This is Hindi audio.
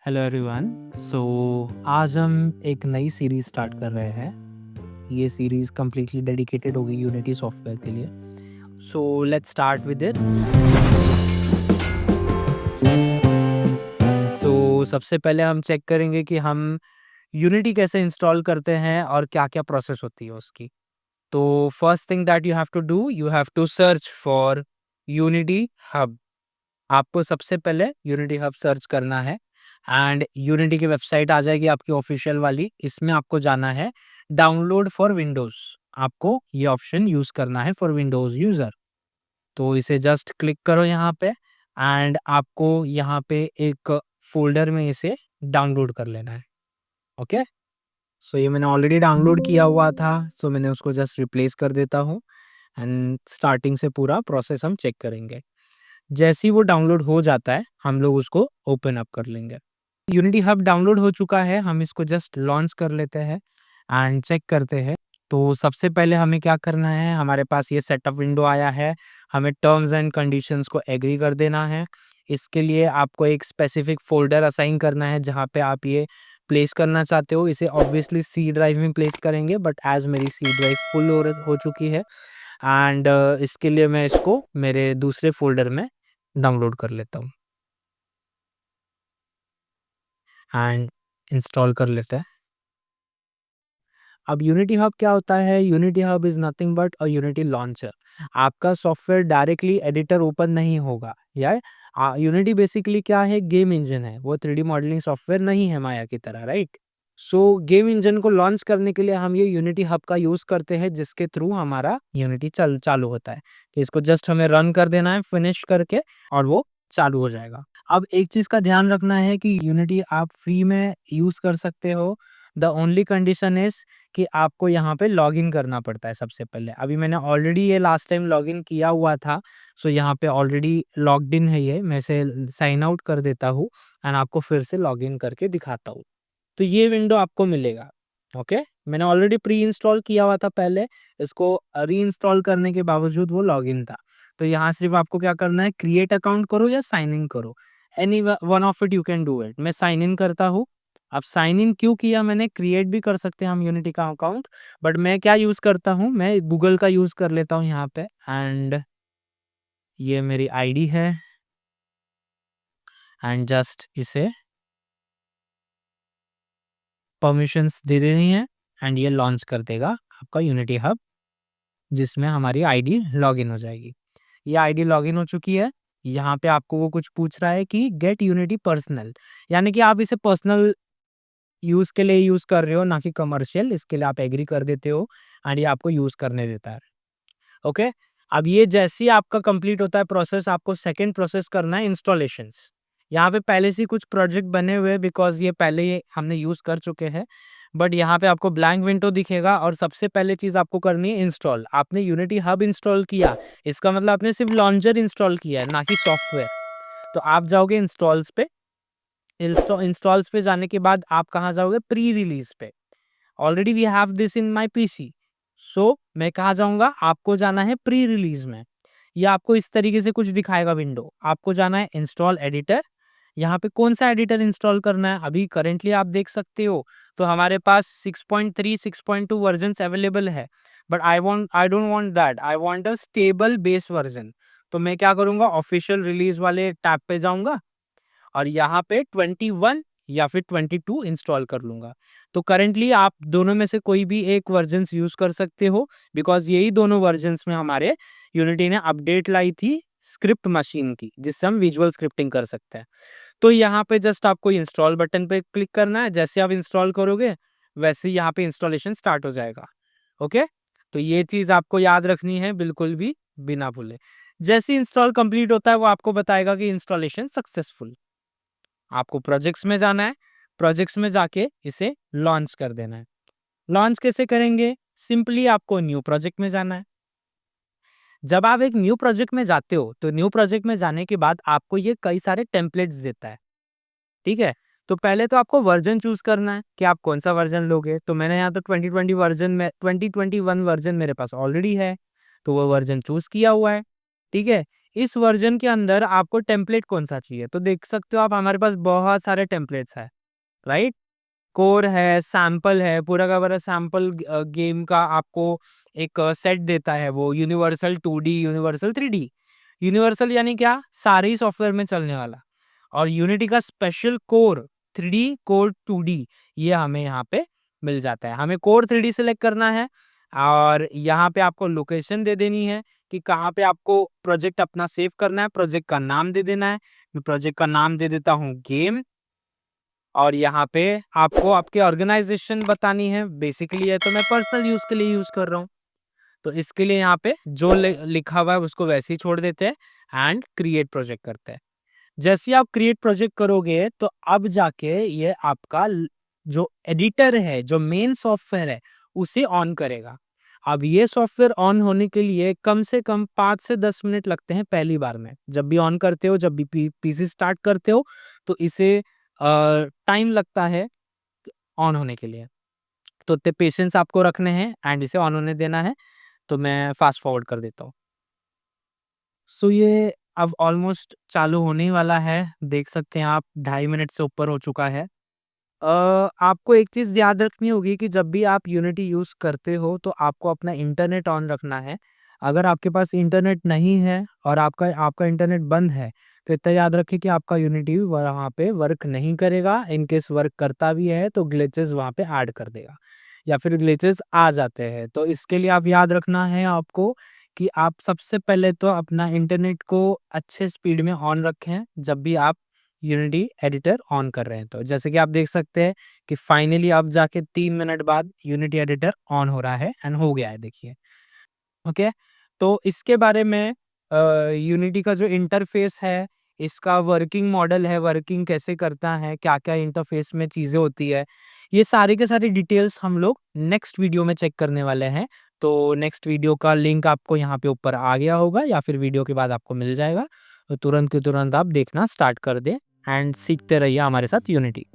Hello everyone. सो आज हम एक नई सीरीज स्टार्ट कर रहे हैं। ये सीरीज कम्प्लीटली डेडिकेटेड होगी यूनिटी सॉफ्टवेयर के लिए। So let's start with it. So सबसे पहले हम चेक करेंगे कि हम यूनिटी कैसे इंस्टॉल करते हैं और क्या क्या प्रोसेस होती है उसकी। तो first thing that you have to do, you have to search for Unity Hub. आपको सबसे पहले यूनिटी हब सर्च करना है एंड यूनिटी की वेबसाइट आ जाएगी आपकी ऑफिशियल वाली। इसमें आपको जाना है डाउनलोड फॉर विंडोज। आपको ये ऑप्शन यूज करना है फॉर विंडोज यूजर। तो इसे जस्ट क्लिक करो यहाँ पे एंड आपको यहाँ पे एक फोल्डर में इसे डाउनलोड कर लेना है। ओके, सो ये मैंने ऑलरेडी डाउनलोड किया हुआ था, सो मैंने उसको जस्ट रिप्लेस कर देता हूँ एंड स्टार्टिंग से पूरा प्रोसेस हम चेक करेंगे। जैसे ही वो डाउनलोड हो जाता है हम लोग उसको ओपन अप कर लेंगे। यूनिटी हब डाउनलोड हो चुका है, हम इसको जस्ट लॉन्च कर लेते हैं एंड चेक करते हैं। तो सबसे पहले हमें क्या करना है, हमारे पास ये सेटअप विंडो आया है, हमें टर्म्स एंड कंडीशंस को एग्री कर देना है। इसके लिए आपको एक स्पेसिफिक फोल्डर असाइन करना है जहाँ पे आप ये प्लेस करना चाहते हो। इसे ऑब्वियसली सी ड्राइव में प्लेस करेंगे, बट एज मेरी सी ड्राइव फुल हो चुकी है एंड इसके लिए मैं इसको मेरे दूसरे फोल्डर में डाउनलोड कर लेता हूँ एंड इंस्टॉल कर लेते हैं। अब यूनिटी हब क्या होता है? Unity hub is nothing but a unity launcher. आपका सॉफ्टवेयर डायरेक्टली एडिटर ओपन नहीं होगा। यार यूनिटी बेसिकली क्या है? गेम इंजन है, वो 3D मॉडलिंग सॉफ्टवेयर नहीं है माया की तरह, राइट? सो गेम इंजन को लॉन्च करने के लिए हम ये यूनिटी हब का यूज़ करते हैं, जिसके थ्रू हमारा यूनिटी चालू होता है। तो इसको जस्ट हमें रन कर देना है फिनिश करके और वो चालू हो जाएगा। अब एक चीज़ का ध्यान रखना है कि यूनिटी आप फ्री में यूज़ कर सकते हो। द ओनली कंडीशन इज़ कि आपको यहाँ पे लॉगिन करना पड़ता है सबसे पहले। अभी मैंने ऑलरेडी ये लास्ट टाइम लॉगिन किया हुआ था, सो यहाँ पे ऑलरेडी लॉग्ड इन है ये। मैं इसे साइन आउट कर देता हूँ एंड आपको फिर से लॉगिन करके दिखाता हूँ। तो ये विंडो आपको मिलेगा। ओके, मैंने ऑलरेडी प्री इंस्टॉल किया हुआ था पहले, इसको री-इंस्टॉल करने के बावजूद वो लॉगिन था। तो यहाँ सिर्फ आपको क्या करना है, क्रिएट अकाउंट करो या साइन इन करो, any one of it you can do it. मैं साइन इन करता हूँ। अब साइन इन क्यों किया मैंने, क्रिएट भी कर सकते हैं हम यूनिटी का अकाउंट, बट मैं क्या यूज़ करता हूँ, मैं गूगल का यूज़ कर लेता हूँ यहाँ पे एंड ये मेरी आईडी है एंड जस्ट इसे परमिशंस दे देनी है एंड ये लॉन्च कर देगा आपका यूनिटी हब, जिसमें हमारी आईडी लॉगिन हो जाएगी। ये आईडी लॉगिन हो चुकी है। यहाँ पे आपको वो कुछ पूछ रहा है कि गेट यूनिटी पर्सनल, यानी कि आप इसे पर्सनल यूज़ के लिए यूज़ कर रहे हो, ना कि कमर्शियल। इसके लिए आप एग्री कर देते हो एंड ये आपको यूज़ करने देता है। ओके, अब ये जैसे ही आपका कंप्लीट होता है प्रोसेस, आपको सेकंड प्रोसेस करना है इंस्टॉलेशंस। यहाँ पे पहले से कुछ प्रोजेक्ट बने हुए हैं बिकॉज़ ये पहले ही हमने यूज़ कर चुके हैं, बट यहाँ पे आपको ब्लैंक विंडो दिखेगा और सबसे पहले चीज़ आपको करनी है इंस्टॉल। आपने यूनिटी हब इंस्टॉल किया, इसका मतलब आपने सिर्फ लॉन्चर इंस्टॉल किया है, ना कि सॉफ्टवेयर। तो आप जाओगे इंस्टॉल्स पे। इंस्टॉल्स पे जाने के बाद आप कहाँ जाओगे, प्री रिलीज पे। Already we have this in my PC, so मैं कहाँ जाऊँगा, आपको जाना है प्री रिलीज में। ये आपको इस तरीके से कुछ दिखाएगा विंडो। आपको जाना है इंस्टॉल एडिटर। यहाँ पे कौन सा एडिटर इंस्टॉल करना है, अभी करेंटली आप देख सकते हो तो हमारे पास 6.3 6.2 वर्जन्स अवेलेबल है, but I don't want that, I want a stable base version. तो मैं क्या करूँगा, ऑफिशियल रिलीज वाले टैब पे जाऊँगा और यहाँ पे 21 या फिर 22 इंस्टॉल कर लूँगा। तो करंटली आप दोनों में से कोई भी एक वर्जन्स यूज़ कर सकते हो, बिकॉज़ यही दोनों वर्जन्स में हमारे यूनिटी ने अपडेट लाई थी स्क्रिप्ट मशीन की, जिससे हम विजुअल स्क्रिप्टिंग कर सकते हैं। तो यहाँ पे जस्ट आपको इंस्टॉल बटन पे क्लिक करना है। जैसे आप इंस्टॉल करोगे वैसे ही यहाँ पे इंस्टॉलेशन स्टार्ट हो जाएगा। ओके, तो ये चीज़ आपको याद रखनी है, बिल्कुल भी बिना भूले। जैसे ही इंस्टॉल कंप्लीट होता है वो आपको बताएगा कि इंस्टॉलेशन सक्सेसफुल। आपको प्रोजेक्ट्स में जाना है, प्रोजेक्ट्स में जाके इसे लॉन्च कर देना है। लॉन्च कैसे करेंगे, सिंपली आपको न्यू प्रोजेक्ट में जाना है। जब आप एक न्यू प्रोजेक्ट में जाते हो तो न्यू प्रोजेक्ट में जाने के बाद आपको ये कई सारे टेम्पलेट्स देता है, ठीक है? तो पहले तो आपको वर्जन चूज करना है कि आप कौन सा वर्जन लोगे। तो मैंने यहाँ तो 2020 वर्जन में 2021 वर्जन मेरे पास ऑलरेडी है, तो वो वर्जन चूज किया हुआ है, ठीक है? इस वर्जन के अंदर आपको टेम्पलेट कौन-सा चाहिए? तो देख सकते हो आप हमारे पास बहुत सारे टेम्पलेट्स हैं, राइट? कोर है, सैंपल है, पूरा का पूरा सैंपल गेम का आपको एक सेट देता है वो universal 2D, universal 3D। Universal यानी क्या? सारे ही सॉफ्टवेयर में चलने वाला। और यूनिटी का special core 3D, core 2D ये हमें यहाँ पे मिल जाता है। हमें कोर 3D सेलेक्ट करना है और यहाँ पे आपको लोकेशन दे देनी है कि कहाँ पे आपको प्रोजेक्ट अपना सेव करना है, प्रोजेक्ट का नाम दे देना है। मैं प्रोजेक्ट का नाम दे देता हूँ गेम और यहाँ पे आपको आपके ऑर्गेनाइजेशन बतानी है। बेसिकली ये तो मैं पर्सनल यूज़ के लिए यूज़ कर रहा हूँ। तो इसके लिए यहाँ पे जो लिखा हुआ है उसको वैसे ही छोड़ देते हैं एंड क्रिएट प्रोजेक्ट करते हैं। जैसे ही आप क्रिएट प्रोजेक्ट करोगे तो अब जाके ये आपका जो एडिटर है, जो मेन सॉफ्टवेयर है, उसे ऑन करेगा। अब ये सॉफ्टवेयर ऑन होने के लिए कम से कम 5 से 10 मिनट लगते हैं पहली बार में। जब भी ऑन करते हो, जब भी पीसी स्टार्ट करते हो तो इसे टाइम लगता है ऑन होने के लिए। तो इतने पेशेंस आपको रखने हैं एंड इसे ऑन होने देना है। तो मैं फास्ट फॉरवर्ड कर देता हूँ। सो ये अब ऑलमोस्ट चालू होने ही वाला है। देख सकते हैं आप 2.5 मिनट से ऊपर हो चुका है। आपको एक चीज़ याद रखनी होगी कि जब भी आप यूनिटी यूज़ करते हो तो आपको अपना इंटरनेट ऑन रखना है। अगर आपके पास इंटरनेट नहीं है और आपका आपका इंटरनेट बंद है तो इतना याद रखें कि आपका यूनिटी वहाँ पे वर्क नहीं करेगा। इन केस वर्क करता भी है तो ग्लिचेस वहाँ पे ऐड कर देगा या फिर ग्लिचेस आ जाते हैं। तो इसके लिए आप याद रखना है आपको कि आप सबसे पहले तो अपना इंटरनेट को अच्छे स्पीड में ऑन रखें जब भी आप यूनिटी एडिटर ऑन कर रहे हैं। तो जैसे कि आप देख सकते हैं कि फाइनली अब जाके 3 मिनट बाद यूनिटी एडिटर ऑन हो रहा है एंड हो गया है, देखिए। ओके, तो इसके बारे में यूनिटी का जो इंटरफेस है, इसका वर्किंग मॉडल है, वर्किंग कैसे करता है, क्या-क्या इंटरफेस में चीज़ें होती है, ये सारी के सारी डिटेल्स हम लोग नेक्स्ट वीडियो में चेक करने वाले हैं। तो नेक्स्ट वीडियो का लिंक आपको यहाँ पे ऊपर आ गया होगा या फिर वीडियो के बाद आपको मिल जाएगा। तो तुरंत के तुरंत आप देखना स्टार्ट कर दें एंड सीखते रहिए हमारे साथ यूनिटी।